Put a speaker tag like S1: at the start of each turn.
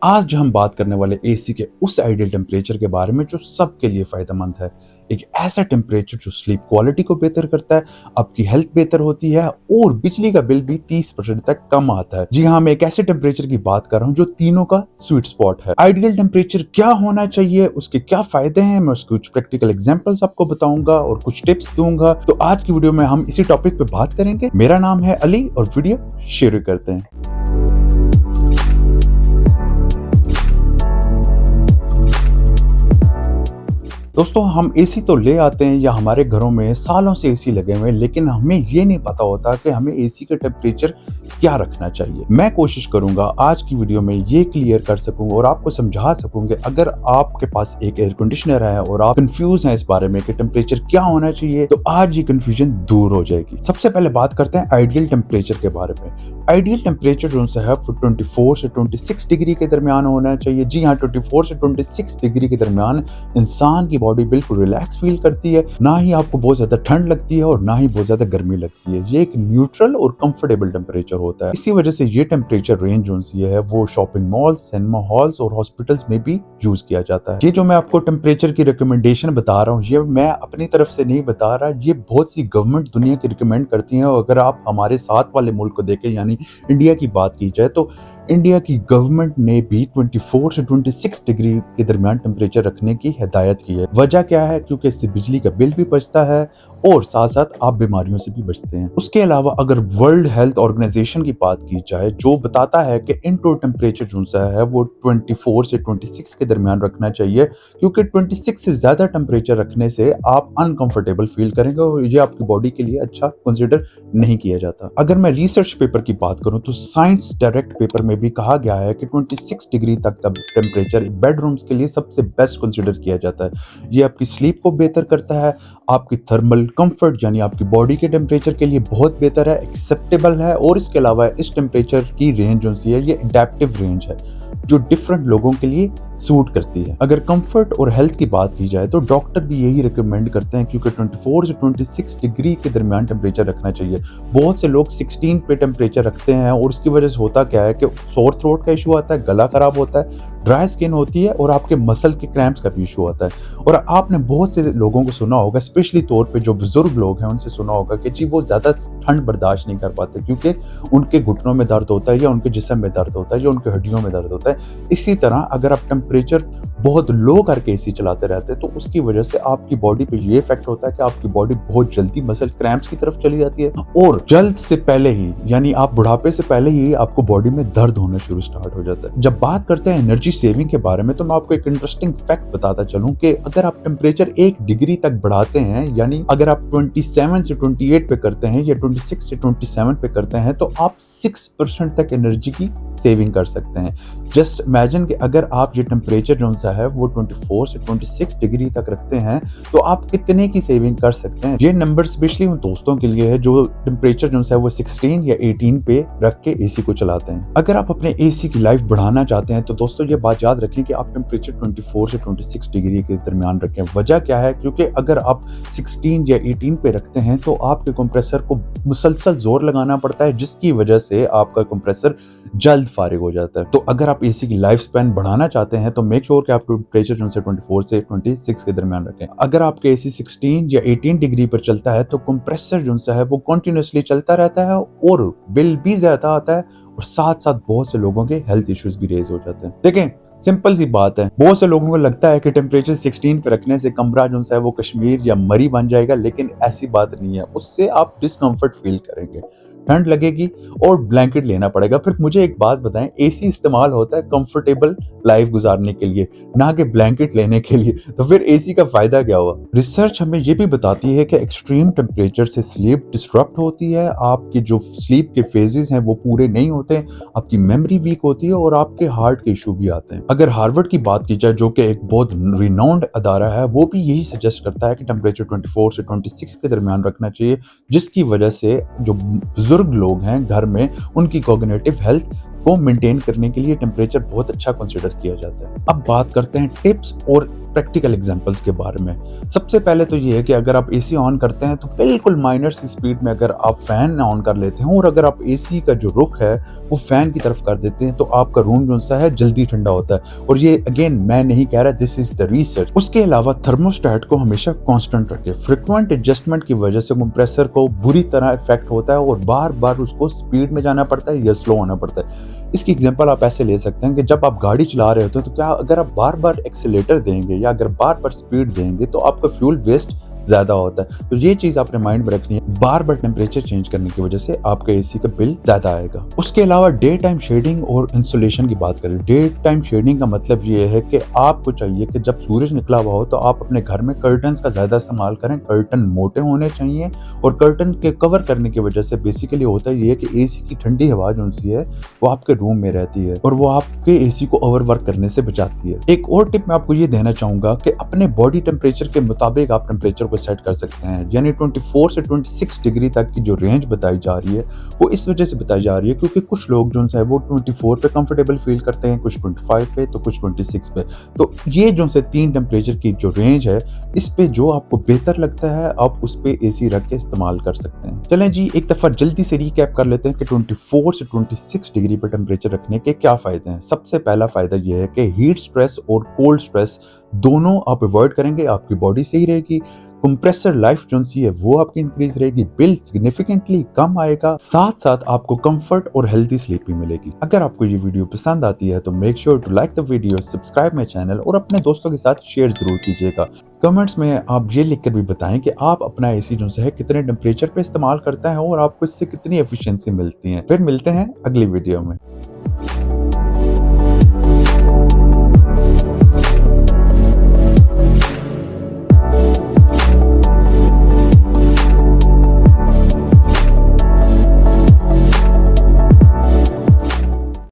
S1: आज जो हम बात करने वाले एसी के उस आइडियल टेम्परेचर के बारे में जो सबके लिए फायदेमंद है। एक ऐसा टेम्परेचर जो स्लीप क्वालिटी को बेहतर करता है, आपकी हेल्थ बेहतर होती है और बिजली का बिल भी 30% तक कम आता है। जी हाँ, मैं एक ऐसे टेम्परेचर की बात कर रहा हूँ जो तीनों का स्वीट स्पॉट है। आइडियल टेम्परेचर क्या होना चाहिए, उसके क्या फायदे हैं, मैं उसके कुछ प्रैक्टिकल एग्जांपल्स आपको बताऊंगा और कुछ टिप्स दूंगा। तो आज की वीडियो में हम इसी टॉपिक पे बात करेंगे। मेरा नाम है अली और वीडियो शुरू करते हैं। दोस्तों, हम एसी तो ले आते हैं या हमारे घरों में सालों से एसी लगे हुए हैं, लेकिन हमें ये नहीं पता होता कि हमें एसी का टेम्परेचर क्या रखना चाहिए। मैं कोशिश करूंगा आज की वीडियो में ये क्लियर कर सकूं और आपको समझा सकूं कि अगर आपके पास एक एयर कंडीशनर है और आप कंफ्यूज हैं इस बारे में कि टेम्परेचर क्या होना चाहिए, तो आज ये कंफ्यूजन दूर हो जाएगी। सबसे पहले बात करते हैं आइडियल टेम्परेचर के बारे में। आइडियल टेम्परेचर जो है 24 से 26 डिग्री के दरमियान होना चाहिए। जी हाँ, 24 से 26 डिग्री के दरमियान इंसान की बॉडी बिल्कुल रिलैक्स फील करती है, ना ही आपको बहुत ज्यादा ठंड लगती है और ना ही बहुत ज्यादा गर्मी लगती है। ये एक न्यूट्रल और कंफर्टेबल टेम्परेचर होता है। इसी वजह से ये टेम्परेचर रेंज जो है वो शॉपिंग मॉल्स, सिनेमा हॉल्स और हॉस्पिटल्स में भी यूज किया जाता है। ये जो मैं आपको टेम्परेचर की रिकमेंडेशन बता रहा हूँ, ये मैं अपनी तरफ से नहीं बता रहा, ये बहुत सी गवर्नमेंट दुनिया की रिकमेंड करती है। और अगर आप हमारे साथ वाले मुल्क को देखें, यानी इंडिया की बात की जाए, तो इंडिया की गवर्नमेंट ने भी 24 से 26 डिग्री के दरमियान टेम्परेचर रखने की हिदायत की है। वजह क्या है? क्योंकि इससे बिजली का बिल भी बचता है और साथ साथ आप बीमारियों से भी बचते हैं। उसके अलावा अगर वर्ल्ड हेल्थ ऑर्गेनाइजेशन की बात की जाए, जो बताता है कि इंडोर टेम्परेचर जो है वो 24 से 26 के दरमियान रखना चाहिए, क्योंकि 26 से ज्यादा टेम्परेचर रखने से आप अनकंफर्टेबल फील करेंगे और ये आपकी बॉडी के लिए अच्छा कंसिडर नहीं किया जाता। अगर मैं रिसर्च पेपर की बात करूं तो साइंस डायरेक्ट पेपर में भी कहा गया है कि 26 डिग्री तक का टेम्परेचर बेडरूम्स के लिए सबसे बेस्ट कंसिडर किया जाता है। ये आपकी स्लीप को बेहतर करता है, आपकी थर्मल कंफर्ट यानी आपकी बॉडी के टेम्परेचर के लिए बहुत बेहतर है, एक्सेप्टेबल है। और इसके अलावा इस टेम्परेचर की रेंज जो है ये एडेप्टिव रेंज है जो डिफरेंट लोगों के लिए सूट करती है। अगर कंफर्ट और हेल्थ की बात की जाए तो डॉक्टर भी यही रिकमेंड करते हैं, क्योंकि 24 से 26 डिग्री के दरमियान टेम्परेचर रखना चाहिए। बहुत से लोग 16 पे टेम्परेचर रखते हैं और इसकी वजह से होता क्या है कि सोर थ्रोट का इशू आता है, गला खराब होता है, ड्राई स्किन होती है और आपके मसल के क्रैम्प्स का भी इशू आता है। और आपने बहुत से लोगों को सुना होगा, स्पेशली तौर पे जो बुजुर्ग लोग हैं, उनसे सुना होगा कि जी वो ज्यादा ठंड बर्दाश्त नहीं कर पाते क्योंकि उनके घुटनों में दर्द होता है या उनके जिस्म में दर्द होता है या उनके हड्डियों में दर्द होता है। इसी तरह अगर आप टेम्परेचर बहुत लो करके एसी चलाते रहते हैं तो उसकी वजह से आपकी बॉडी पे ये इफेक्ट होता है कि आपकी बॉडी बहुत जल्दी मसल क्रैम्प्स की तरफ चली जाती है और जल्द से पहले ही, यानी आप बुढ़ापे से पहले ही आपको बॉडी में दर्द होना शुरू स्टार्ट हो जाता है। जब बात करते हैं एनर्जी सेविंग के बारे में, तो मैं आपको एक इंटरेस्टिंग फैक्ट बताता चलूं कि अगर आप टेम्परेचर 1 डिग्री तक बढ़ाते हैं, यानी अगर आप 27 से 28 पे करते हैं या 26 से 27 पे करते हैं, तो आप 6% तक एनर्जी की सेविंग कर सकते हैं। जस्ट इमेजिन कि अगर आप ये टेम्परेचर जो है वो 24 से 26 डिग्री तक रखते हैं तो आप कितने की सेविंग कर सकते हैं। ये नंबर स्पेशली उन दोस्तों के लिए है जो टेम्परेचर जो है वो 16 या 18 पे रख के एसी को चलाते हैं। अगर आप अपने एसी की लाइफ बढ़ाना चाहते हैं तो दोस्तों ये बात याद रखें कि आप टेम्परेचर 24 से 26 डिग्री के दरमियान रखें। वजह क्या है? क्योंकि अगर आप 16 या 18 पे रखते हैं तो आपके कंप्रेसर को मुसलसल जोर लगाना पड़ता है, जिसकी वजह से आपका कंप्रेसर जल्द फारिग हो जाता है। तो अगर आप एसी की लाइफ स्पैन बढ़ाना चाहते हैं तो मेक श्योर कि आप टेम्परेचर जो है 24 से 26 के दरमियान रखें। अगर आपके एसी 16 या 18 डिग्री पर चलता है तो कंप्रेसर जो है वो कंटिन्यूअसली चलता रहता है और बिल भी ज्यादा आता है और साथ साथ बहुत से लोगों के हेल्थ इश्यूज भी रेज हो जाते हैं। देखें, सिंपल सी बात है, बहुत से लोगों को लगता है कि टेम्परेचर 16 पे रखने से कमरा जो है वो कश्मीर या मरी बन जाएगा, लेकिन ऐसी बात नहीं है। उससे आप डिस्कम्फर्ट फील करेंगे, ठंड लगेगी और ब्लैंकेट लेना पड़ेगा। फिर मुझे एक बात बताएं, एसी इस्तेमाल होता है कंफर्टेबल लाइफ गुजारने के लिए, ना कि ब्लैंकेट लेने के लिए। तो फिर एसी का फायदा क्या हुआ? रिसर्च हमें यह भी बताती है कि एक्सट्रीम टेम्परेचर से स्लीप डिस्टरप्ट होती है, आपकी जो स्लीप के फेजेस हैं वो पूरे नहीं होते, आपकी मेमोरी वीक होती है और आपके हार्ट के इशू भी आते हैं। अगर हार्वर्ड की बात की जाए, जो कि एक बहुत रिनाउंड अदारा है, वो भी यही सजेस्ट करता है कि टेम्परेचर 24 से 26 के दरमियान रखना चाहिए, जिसकी वजह से जो बुजुर्ग लोग हैं घर में, उनकी कॉग्निटिव हेल्थ को मेंटेन करने के लिए टेम्परेचर बहुत अच्छा कंसीडर किया जाता है। अब बात करते हैं टिप्स और प्रैक्टिकल एग्जांपल्स के बारे में। सबसे पहले तो ये है कि अगर आप एसी ऑन करते हैं तो बिल्कुल माइनर सी स्पीड में अगर आप फैन ऑन कर लेते हैं और अगर आप एसी का जो रुख है वो फैन की तरफ कर देते हैं तो आपका रूम जो सा है जल्दी ठंडा होता है। और ये अगेन मैं नहीं कह रहा, दिस इज द रिसर्च। उसके अलावा थर्मोस्टेट को हमेशा कांस्टेंट रखें। फ्रीक्वेंट एडजस्टमेंट की वजह से कंप्रेसर को बुरी तरह इफेक्ट होता है और बार बार उसको स्पीड में जाना पड़ता है या स्लो होना पड़ता है। इसकी एग्जांपल आप ऐसे ले सकते हैं कि जब आप गाड़ी चला रहे होते हैं तो क्या अगर आप बार बार एक्सीलेटर देंगे या अगर बार बार स्पीड देंगे तो आपका फ्यूल वेस्ट ज्यादा होता है। तो ये चीज आपने माइंड में रखनी है। बार बार टेम्परेचर चेंज करने की वजह से आपका एसी का बिल ज्यादा आएगा। उसके अलावा डे टाइम शेडिंग और इंसुलेशन की बात करें। डे टाइम शेडिंग का मतलब ये है कि आपको चाहिए कि जब सूरज निकला हुआ हो तो आप अपने घर में कर्टन्स का ज्यादा इस्तेमाल करें। कर्टन मोटे होने चाहिए और कर्टन के कवर करने की वजह से बेसिकली होता ये है कि एसी की ठंडी हवा जो सी है वो आपके रूम में रहती है और वो आपके एसी को ओवरवर्क करने से बचाती है। एक और टिप मैं आपको ये देना चाहूंगा कि अपने बॉडी टेम्परेचर के मुताबिक आप टेम्परेचर को सेट कर सकते हैं। यानी 24 से 26 डिग्री तक की जो रेंज बताई जा रही है वो इस वजह से बताई जा रही है क्योंकि कुछ लोग जो है वो 24 पे कंफर्टेबल फील करते हैं, कुछ 25 पे तो कुछ 26 पे। तो ये जो से 3 टेम्परेचर की जो रेंज है इस पे जो आपको बेहतर लगता है आप उस पे एसी रख के इस्तेमाल कर सकते हैं। चलें जी एक दफा जल्दी से रिकैप कर लेते हैं कि 24 से 26 डिग्री पर टेम्परेचर रखने के क्या फायदे हैं। सबसे पहला फायदा यह है कि हीट स्ट्रेस और कोल्ड स्ट्रेस दोनों आप अवॉइड करेंगे, आपकी बॉडी सही रहेगी। कंप्रेसर लाइफ जो सी है वो आपकी इंक्रीज रहेगी, बिल सिग्निफिकेंटली कम आएगा, साथ साथ आपको कंफर्ट और हेल्थी स्लीप भी मिलेगी। अगर आपको ये वीडियो पसंद आती है तो make sure to like the video, subscribe my channel और अपने दोस्तों के साथ शेयर जरूर कीजिएगा। कमेंट्स में आप ये लिखकर भी बताएं कि आप अपना एसी जो है कितने टेम्परेचर पे इस्तेमाल करता है और आपको इससे कितनी एफिशिएंसी मिलती है। फिर मिलते हैं अगली वीडियो में।